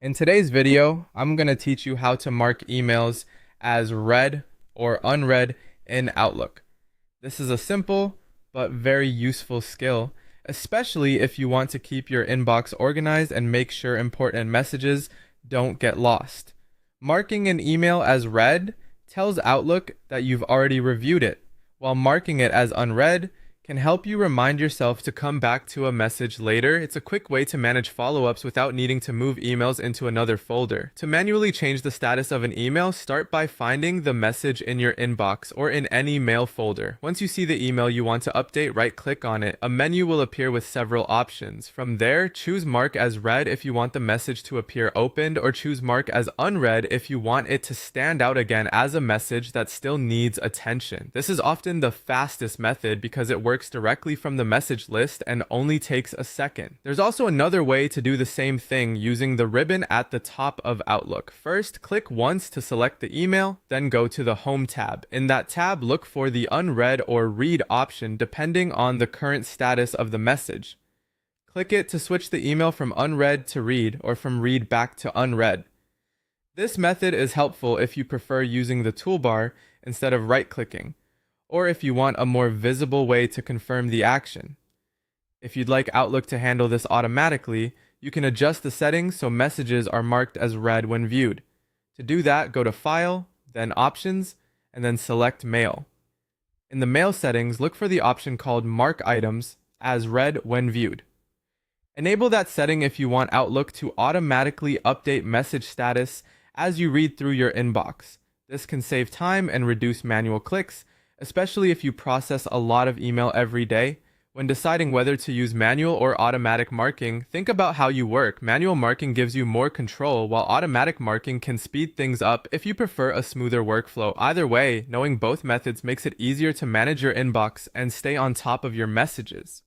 In today's video, I'm going to teach you how to mark emails as read or unread in Outlook. This is a simple but very useful skill, especially if you want to keep your inbox organized and make sure important messages don't get lost. Marking an email as read tells Outlook that you've already reviewed it, while marking it as unread can help you remind yourself to come back to a message later. It's a quick way to manage follow-ups without needing to move emails into another folder. To manually change the status of an email, start by finding the message in your inbox or in any mail folder. Once you see the email you want to update, right-click on it. A menu will appear with several options. From there, choose Mark as Read if you want the message to appear opened, or choose Mark as Unread if you want it to stand out again as a message that still needs attention. This is often the fastest method because it works directly from the message list and only takes a second. There's also another way to do the same thing using the ribbon at the top of Outlook. First, click once to select the email, then go to the Home tab. In that tab, look for the Unread or Read option depending on the current status of the message. Click it to switch the email from unread to read, or from read back to unread. This method is helpful if you prefer using the toolbar instead of right-clicking, or if you want a more visible way to confirm the action. If you'd like Outlook to handle this automatically, you can adjust the settings so messages are marked as read when viewed. To do that, go to File, then Options, and then select Mail. In the Mail settings, look for the option called Mark Items as Read when viewed. Enable that setting if you want Outlook to automatically update message status as you read through your inbox. This can save time and reduce manual clicks, especially if you process a lot of email every day. When deciding whether to use manual or automatic marking, think about how you work. Manual marking gives you more control, while automatic marking can speed things up if you prefer a smoother workflow. Either way, knowing both methods makes it easier to manage your inbox and stay on top of your messages.